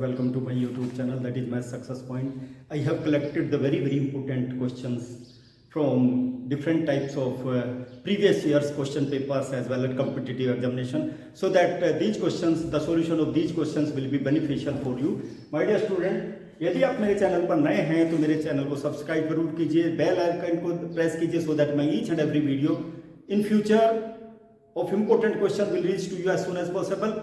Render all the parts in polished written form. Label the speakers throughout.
Speaker 1: welcome to my YouTube channel, that is my success point. I have collected the very important questions from different types of previous years question papers as well as competitive examination, so that these questions, the solution of these questions will be beneficial for you. My dear student, यदि आप मेरे channel पर नए हैं तो मेरे channel को subscribe जरूर कीजिए, बेल आइकन को प्रेस कीजिए, so that my each and every video in future of important question will reach to you as soon as possible.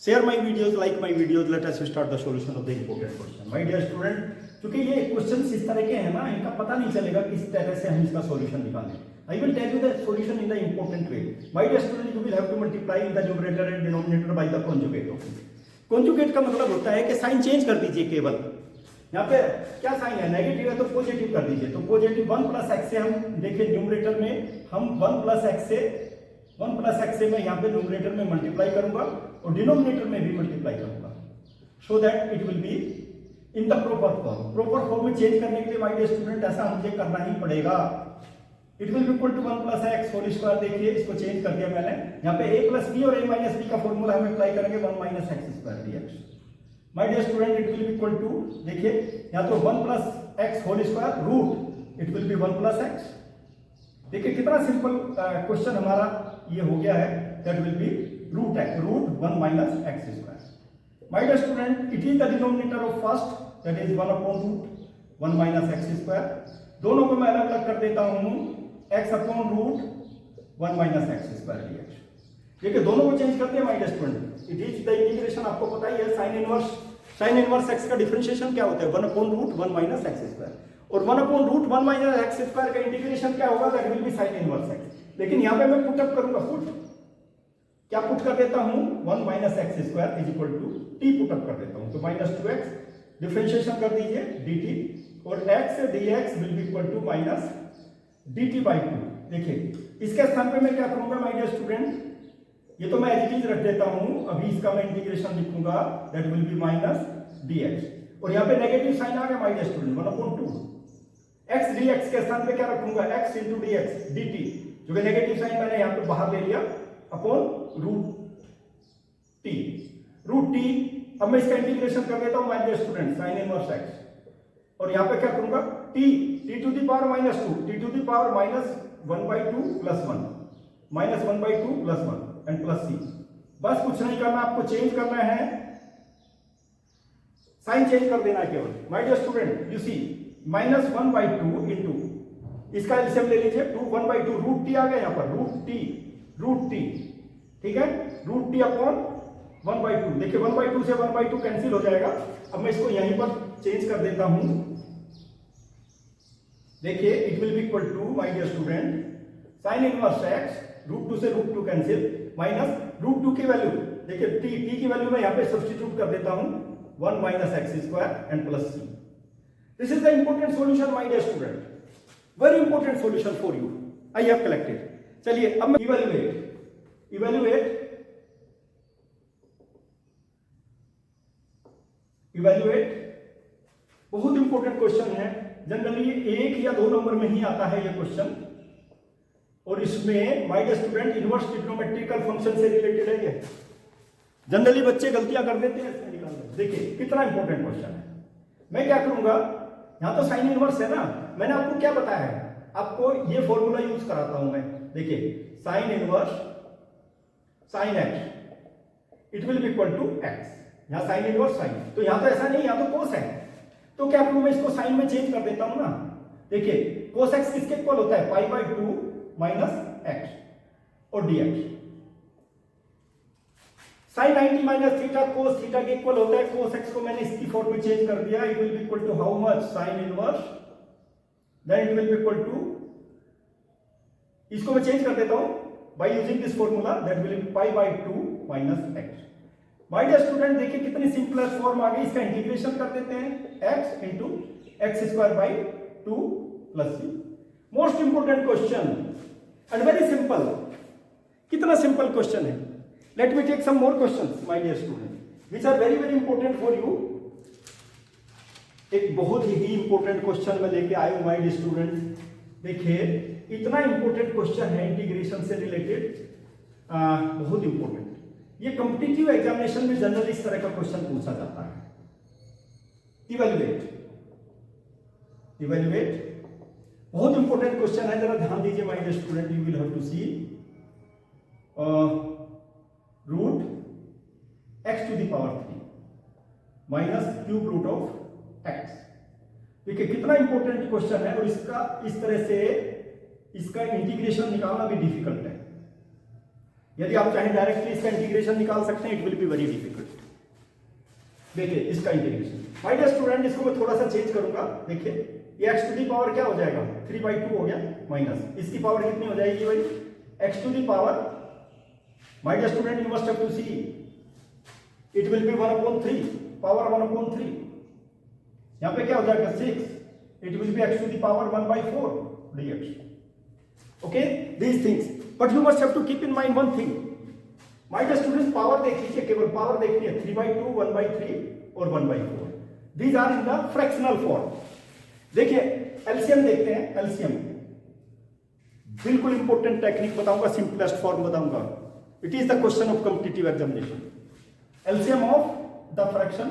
Speaker 1: Share my videos, like my videos. Let us start the solution of the important question. My dear student, क्योंकि ये questions इस तरह के हैं ना, इनका पता नहीं चलेगा किस तरह से हम इसका सॉल्यूशन निकालें. I will tell you the solution in the important way. My dear student, you will have to multiply in the numerator and denominator by the conjugate of it. Conjugate का मतलब होता है कि साइन चेंज कर दीजिए. केवल यहाँ पे क्या साइन है, नेगेटिव है तो पॉजिटिव कर दीजिए. तो पॉजिटिव 1 प्लस एक्स से हम देखिए न्यूमरेटर में हम 1 प्लस एक्स से मैं यहाँ पे न्यूमरेटर में मल्टीप्लाई करूंगा और डिनोमिनेटर में भी मल्टीप्लाई करूंगा, so that it will be in the proper form. Proper form में चेंज करने के लिए माय डियर स्टूडेंट ऐसा मुझे करना ही पड़ेगा. It will be equal to 1 plus x whole square. देखिए इसको चेंज कर दिया मैंने. यहाँ पे a प्लस बी और a माइनस बी का फॉर्मूला हम अप्लाई करेंगे 1 minus x square dx. My dear student, it will be equal to, देखिए यहाँ तो 1 plus x whole square root, it will be 1 plus x. देखिए कितना सिंपल क्वेश्चन हमारा ये हो गया है. That will be root 1 minus x square. My dear student, it is the denominator of first, that is 1 upon root 1 minus x square. दोनों को मैं अलग अलग कर देता हूं, x upon root 1 minus x square dx. देखिए दोनों को चेंज कर दिया my dear student. It is the integration, आपको पता ही है साइन इनवर्स x का डिफरेंशिएशन क्या होता है, 1 upon root 1 minus x square. और 1 upon root 1 minus x square का इंटीग्रेशन क्या होगा, that will be sine inverse x. लेकिन यहाँ पे मैं पुट अप करूंगा, क्या पुट कर देता हूं, 1 minus x square is equal to t put up कर देता हूं. तो माइनस 2x डिफरेंशिएशन कर दीजिए dt और x से dx will be equal to minus dt by 2. देखिए इसके स्थान पे मैं क्या करूंगा माय डियर स्टूडेंट, ये तो मैं एज इट इज रख देता हूं. अभी इसका मैं इंटीग्रेशन लिखूंगा, that will be minus dx. और यहाँ पे नेगेटिव साइन आ गया my dear student, 1/2. x dx के स्थान पे क्या रखूंगा, x into dx dt, जो कि नेगेटिव साइन मैंने यहाँ पे बाहर ले लिया, अपॉन रूट t. अब मैं इसका इंटीग्रेशन कर देता हूं my dear student, sine inverse x. और यहाँ पे क्या करूंगा, t to the power minus 2, t to the power minus 1/2 plus 1, minus 1/2 plus 1 and plus c. बस कुछ नहीं करना, आपको चेंज करना है, साइन चेंज कर देना है केवल. My dear student, you see minus 1/2 into इसका एलसीएम ले लीजिए, 1/2 रूट टी आ गया यहाँ पर, रूट टी, ठीक है, रूट टी अपॉन 1/2. देखिए 1/2 से 1/2 कैंसिल हो जाएगा. अब मैं इसको यहीं पर चेंज कर देता हूं. देखिए it will be equal to my dear student sine inverse x, root 2 से रूट 2 कैंसिल, माइनस रूट 2 की वैल्यू, देखिए t की वैल्यू मैं यहाँ पे सब्स्टिट्यूट कर देता हूं, 1 minus x square and plus c. This is the important solution my dear student, very important solution for you I have collected. चलिए अब मैं इवैल्यूएट बहुत इंपॉर्टेंट क्वेश्चन है. जनरली 1 या 2 नंबर में ही आता है ये क्वेश्चन, और इसमें my dear student inverse trigonometrical function से रिलेटेड है ये. जनरली बच्चे गलतियां कर देते हैं इसमें निकालने. देखिए कितना इंपॉर्टेंट क्वेश्चन है. मैं क्या करूंगा, यहां तो साइन इनवर्स है ना, मैंने आपको क्या बताया है, आपको ये फॉर्मूला यूज कराता हूं मैं. देखिए sine inverse sine x, it will be equal to x. यहाँ साइन इनवर्स साइन, तो यहाँ तो ऐसा नहीं, यहाँ तो कोस है. तो क्या करूं मैं, इसको साइन में चेंज कर देता हूं ना. देखिए कोस एक्स किसके इक्वल होता है, पाई बाई 2 माइनस एक्स और dx. Sine 90 minus theta cos theta के इक्वल होता है. कोस एक्स को मैंने इसकी फॉर्म में चेंज कर दिया. It will be equal to how much, sine inverse, then it will be equal to, इसको मैं चेंज कर देता हूं by using this formula, that will be pi by 2 minus x. My dear student, देखिए कितनी simplest form आ गई. इसका integration कर देते हैं, x into x square by 2 plus c. Most important question and very simple. कितना सिंपल क्वेश्चन है. Let me take some more questions my dear student which are very very important for you. एक बहुत ही important question मैं लेके आया हूं my dear student. देखिए इतना इंपॉर्टेंट क्वेश्चन है इंटीग्रेशन से रिलेटेड, बहुत इंपॉर्टेंट. ये कॉम्पिटिटिव एग्जामिनेशन में जनरली इस तरह का क्वेश्चन पूछा जाता है. इवेल्युएट बहुत इंपॉर्टेंट क्वेश्चन है, जरा ध्यान दीजिए my dear student, you will have to see root x to the power 3 minus cube root of x। देखिए कितना इंपॉर्टेंट क्वेश्चन है, और इसका इस तरह से इसका इंटीग्रेशन निकालना भी डिफिकल्ट है। यदि आप चाहें डायरेक्टली इसका इंटीग्रेशन निकाल सकते हैं, it will be very difficult. देखिए इसका इंटीग्रेशन माय डियर स्टूडेंट, इसको मैं थोड़ा सा चेंज करूंगा। देखिए ये x टू दी पावर क्या हो जाएगा, 3/2 हो गया, माइनस इसकी पावर कितनी हो जाएगी भाई, x to the power, my dear student you must have to see it will be 1/3, power 1/3। यहां पे क्या हो जाएगा 6, it will be x to the power 1/4 dx। Okay these things, but you must have to keep in mind one thing my dear student, power देख लीजिए, केवल power देखनी है, 3/2, 1/3 और 1/4। These are in the fractional form. देखिए LCM देखते हैं, LCM बिल्कुल इंपॉर्टेंट टेक्निक बताऊंगा, सिंपलेस्ट फॉर्म बताऊंगा। It is the question of competitive examination. LCM of the fraction,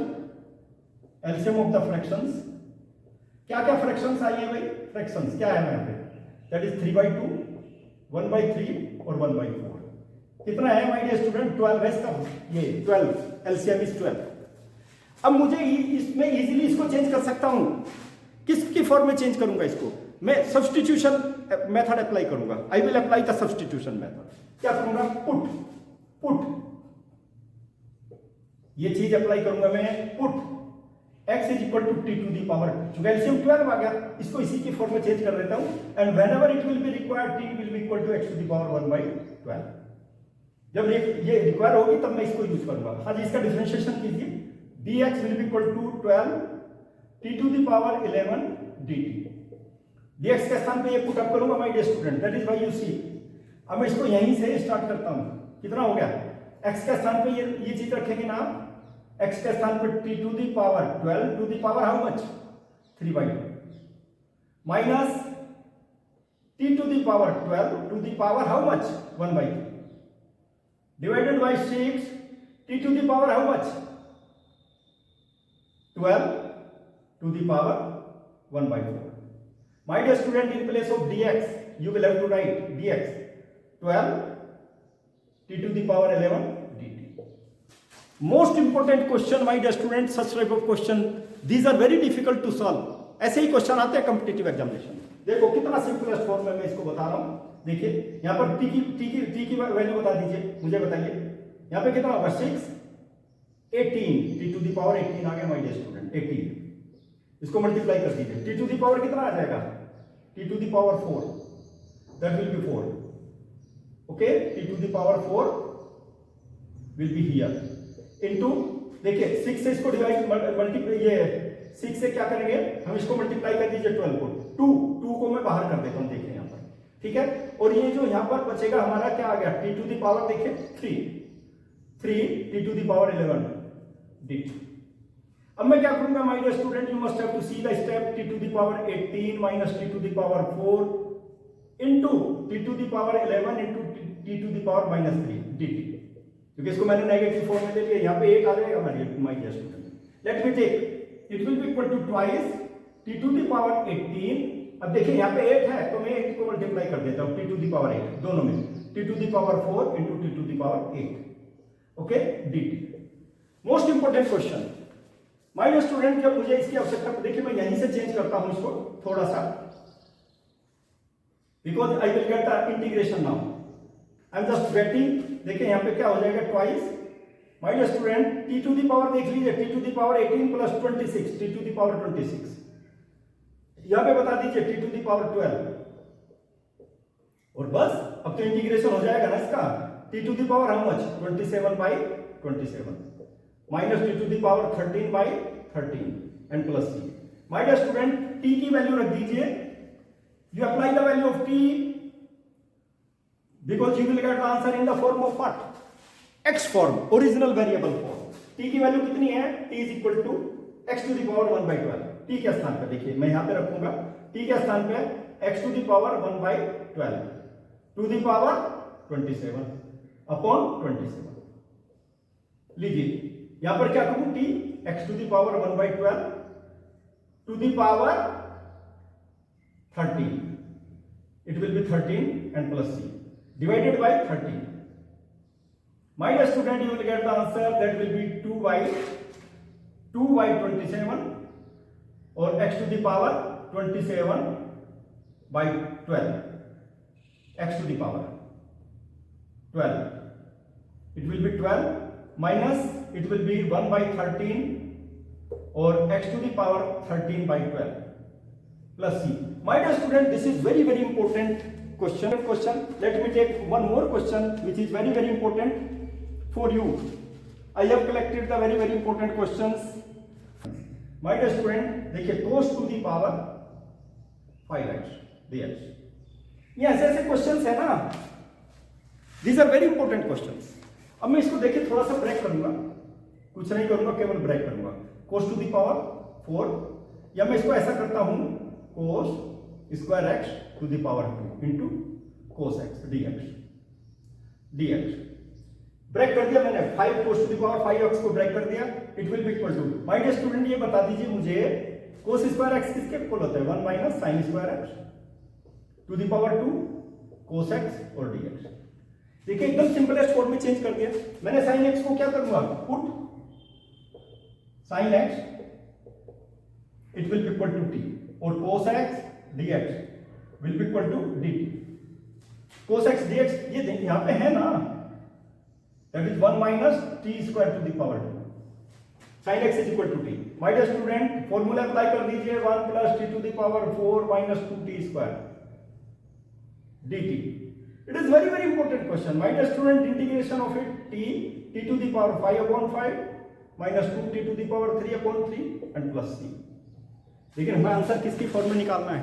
Speaker 1: LCM of the fractions, क्या क्या फ्रैक्शंस आई है भाई, फ्रैक्शंस क्या है यहां पे, दैट इज 3/2, 1/3 और 1/4। कितना है माय डियर स्टूडेंट, 12 है इसका, ये 12, एलसीएम इज 12। अब मुझे इसमें इजीली इसको चेंज कर सकता हूं, किसकी फॉर्म में चेंज करूंगा इसको, मैं सब्स्टिट्यूशन मेथड अप्लाई करूंगा। I will apply the substitution method. क्या करूंगा, पुट ये चीज अप्लाई करूंगा मैं, put x is equal to t to the power, चूंकि एलसीएम 12 आ गया, इसको इसी की फॉर्म में चेंज कर देता हूं, and whenever it will be required t will be equal to x to the power 1/12। जब ये रिक्वायर होगी तब मैं इसको यूज करूंगा। हाँ जी, इसका डिफरेंशिएशन कीजिए, dx will be equal to 12 t to the power 11 dt। dx के स्थान पे ये पुट अप करूंगा my dear student, that is why you see. अब मैं इसको यहीं से स्टार्ट करता हूं, कितना हो गया, x के स्थान पे ये चीज रखेंगे ना, x के स्थान पर t to the power 12 to the power how much, 3/2 minus t to the power 12 to the power how much, 1/3 divided by 6 t to the power how much, 12 to the power 1/4। My dear student, in place of dx you will have to write dx 12 t to the power 11 dt. Most important question my dear student, such type of question these are very difficult to solve। ऐसे ही question आते हैं competitive examination में। देखो कितना simplest form में मैं इसको बता रहा हूं। देखिए यहां पर t की वैल्यू बता दीजिए, मुझे बताइए यहां पे कितना होगा, 6 18 t टू द पावर 18 आ गया माय डियर स्टूडेंट, 18 इसको मल्टीप्लाई कर दीजिए, t टू द पावर कितना आ जाएगा, t to the power 4, that will be 4। Okay, t to the power 4 will be here into, देखिए 6 से इसको डिवाइड मल्टीप्लाई, ये 6 से क्या करेंगे हम, इसको मल्टीप्लाई कर दीजिए 12 को, 2 को मैं बाहर कर देता हूं, देखिए यहां पर, ठीक है। और ये जो यहां पर बचेगा हमारा क्या आ गया, t टू द पावर देखिए 3 t to the power 11 dt। अब मैं क्या करूंगा my dear student, you must have to see the step, t to the power 18 minus t to the power 4 into t to the power 11 into t to the power -3 dt, क्योंकि इसको मैंने negative form में ले लिया, यहां पे 1 आ जाएगा my dear student. Let me take, it will be equal to twice t to the power 18। अब देखिए यहां पे 8 है तो मैं 8 को मल्टीप्लाई कर देता हूं, t टू द पावर 8 दोनों में, t to the power 4 into t to the power 8, okay dt। Most important question my dear student, जब मुझे इसकी आवश्यकता, देखिए मैं यहीं से चेंज करता हूं इसको थोड़ा सा, because I will get the integration now, I am just getting. देखिए यहां पे क्या हो जाएगा, twice my dear student, t to the power देख लीजिए, t to the power 18 plus 26, t to the power 26, यहां पे बता दीजिए t टू द पावर 12, और बस अब तो इंटीग्रेशन हो जाएगा ना इसका, t to the power how much, 27/27 minus t to the power 13/13 and plus c। My dear student, t की वैल्यू रख दीजिए, you apply the value of t because you will get the answer in the form of what, x form, original variable form. t की वैल्यू कितनी है, t is equal to x to the power 1/12। t के स्थान पे देखिए मैं यहां पे रखूंगा, t के स्थान पे x to the power 1/12 to the power 27 upon 27 लीजिए, यहां पर क्या करूं, t x to the power 1/12 to the power 13. It will be 13 and plus c divided by 13. My dear student, you will get the answer that will be 2 by 27 or x to the power 27 by 12. X to the power 12. It will be 12 minus it will be 1 by 13 or x to the power 13 by 12 plus c. My dear student, this is very important question. Let me take one more question which is very important for you. I have collected the very important questions. My dear student, देखिए cos to the power 5x dx. ये ऐसे questions है ना, these are very important questions. अब मैं इसको देखिए थोड़ा सा ब्रेक करूंगा, कुछ नहीं करूंगा, केवल ब्रेक करूंगा. cos to the power 4 या मैं इसको ऐसा करता हूं cos square x to the power 2 into cos x dx. Break कर दिया मैंने, 5 cos to the power 5x को ब्रेक कर दिया. It will be equal to, my dear student ये बता दीजिए मुझे cos स्क्वायर x किसके इक्वल होता है? 1 minus sin square x to the power 2 cos x और dx. देखिए एकदम सिंपलेस्ट फॉर्म में चेंज कर दिया मैंने. sin x को क्या करूंगा? Put sin x it will be equal to t और cos x dx will be equal to dt. cos x dx ये देखिए यहां पे है ना, that is 1 minus t square to the power 2. sin x is equal to t. My dear student, formula apply कर दीजिए. 1 plus t to the power 4 minus 2t square dt. It is very important question. My dear student, integration of it t to the power 5 upon 5 minus 2t to the power 3 upon 3 and plus c. लेकिन हमें answer किसकी form में निकालना है?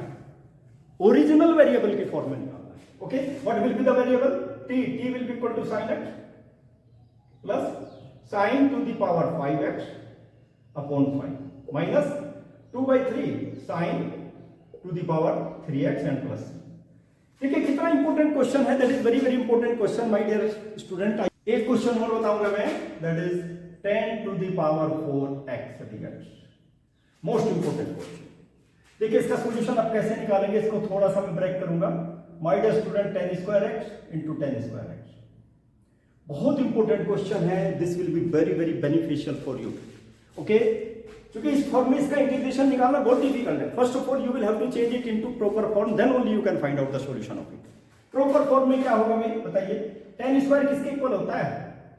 Speaker 1: Original variable की form में निकालना है. Okay, what will be the variable? t will be equal to sin x plus sin to the power 5x upon 5 minus 2 by 3 sin to the power 3x and plus c. ठीक है, कितना important question है. That is very important question my dear student. एक question और बताऊंगा मैं, दैट इज 10 to the power 4x dx. Most important question. देखिए इसका सॉल्यूशन आप कैसे निकालेंगे, इसको थोड़ा सा मैं ब्रेक करूंगा. My dear student, 10 square x into 10 square x. बहुत इंपॉर्टेंट क्वेश्चन है. This will be very beneficial for you. Okay, क्योंकि इस फॉर्म में इसका इंटीग्रेशन निकालना बहुत डिफिकल्ट है. First of all you will have to change it into proper form, then only you can find out the solution of it. Proper form में क्या होगा मैं बताइए? 10 स्क्वायर किसके इक्वल होता है?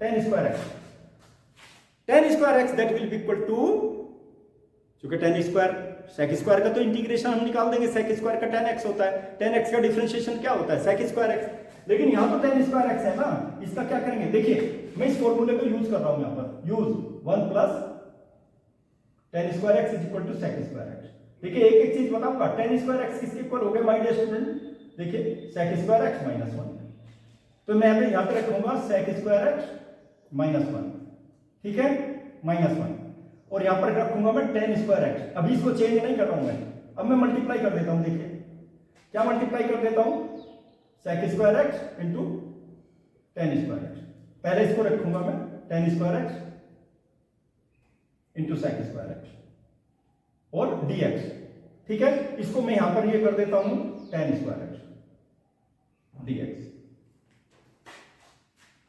Speaker 1: 10 square x. 10 square x that will be equal to, क्योंकि 10 square sec square का तो इंटीग्रेशन हम निकाल देंगे. sec स्क्वायर का 10x होता है. 10x का डिफरेंशिएशन क्या होता है? sec square x. लेकिन यहां तो 10 स्क्वायर x है ना, इसका क्या करेंगे? देखिए मैं इस फॉर्मूले को यूज कर रहा हूं यहां पर. Use 1 plus 10 square x is equal to sec square x. देखिए एक चीज बताऊंगा, 10 स्क्वायर x किसके इक्वल हो गए माय डियर स्टूडेंट? देखिए sec स्क्वायर x माइनस 1. तो मैं यहां पे रखूंगा sec स्क्वायर x माइनस 1. ठीक है, माइनस 1. और यहां पर रखूंगा मैं 10 स्क्वायर x. अभी इसको चेंज नहीं कर रहा हूं मैं, अब मैं मल्टीप्लाई कर देता हूं. देखिए क्या मल्टीप्लाई कर देता हूं? sec square x into 10 square x. पहले इसको रखूंगा मैं 10 square x into sec square x और dx. ठीक है, इसको मैं यहां पर ये कर देता हूं 10 square x dx.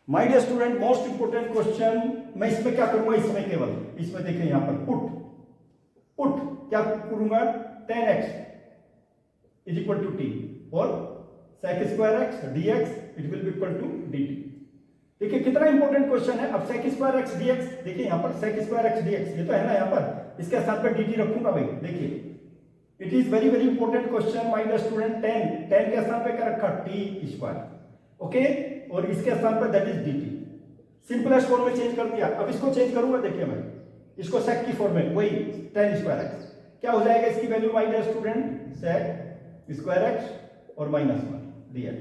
Speaker 1: My dear student, most important question. मैं इसमें क्या करूंगा? इसमें केवल इसमें देखिए यहां पर पुट क्या करूंगा? 10x is equal to t और sec square x dx it will be equal to dt. देखिए कितना इंपॉर्टेंट क्वेश्चन है. अब sec स्क्वायर x dx, देखिए यहां पर sec स्क्वायर x dx ये तो है ना यहां पर, इसके स्थान पर dt रखूंगा भाई. देखिए it is very important question my dear student. 10 के स्थान पे क्या रखा? t square. ओके, और इसके स्थान पर that is dt. Simplest form में चेंज कर दिया. अब इसको चेंज करूंगा. देखिए मैं इसको sec की फॉर्म में, वही 10 स्क्वायर x. क्या हो जाएगा इसकी value my dear student? sec square x और minus 1 dx.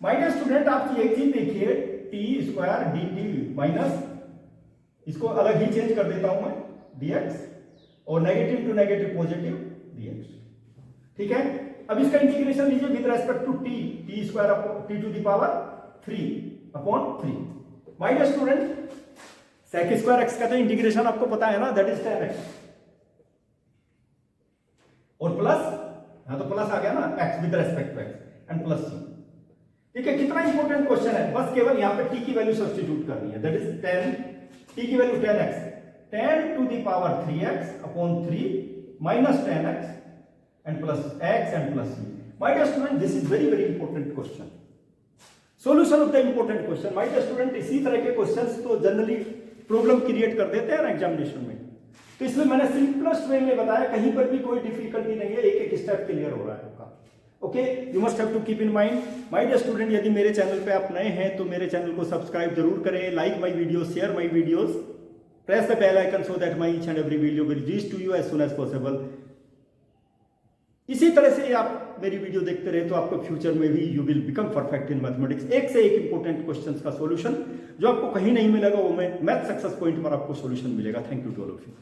Speaker 1: My dear student आप एक चीज देखिए, टी स्क्वायर dt माइनस, इसको अलग ही चेंज कर देता हूं मैं, dx और negative to negative positive dx. ठीक है, अब इसका इंटीग्रेशन लीजिए with respect to T square T to the power 3 upon 3. My dear student, sec square x का तो इंटीग्रेशन आपको पता है ना, दैट इज 10x. और प्लस, हाँ तो प्लस आ गया ना, x with respect to x and plus c। ठीक है, कितना इंपॉर्टेंट क्वेश्चन है, बस केवल यहाँ पे t की वैल्यू सब्स्टिट्यूट करनी है, दैट इज 10, t की value 10x, 10 to the power 3x upon 3 minus 10x and plus x and plus c. My dear student, this is very very important question. Solution of the important question. My dear student, इसी तरह के questions तो generally problem create कर देते हैं ना examination में, तो इसलिए मैंने सिंपलेस्ट वे में बताया, कहीं पर भी कोई डिफिकल्टी नहीं है, एक एक स्टेप क्लियर हो रहा है आपका। Okay, you must have to keep in mind. My dear student, यदि मेरे चैनल पे आप नए हैं तो मेरे चैनल को सब्सक्राइब जरूर करें, like my videos, share my videos, press the bell icon so that my each and every video will reach to you as soon as possible. इसी तरह से आप मेरी वीडियो देखते रहे तो आपको फ्यूचर में भी you will become perfect in mathematics. एक से एक इंपॉर्टेंट क्वेश्चंस का सॉल्यूशन जो आपको कहीं नहीं मिलेगा, वो मैथ सक्सेस पॉइंट पर आपको सॉल्यूशन मिलेगा। Thank you to all of you.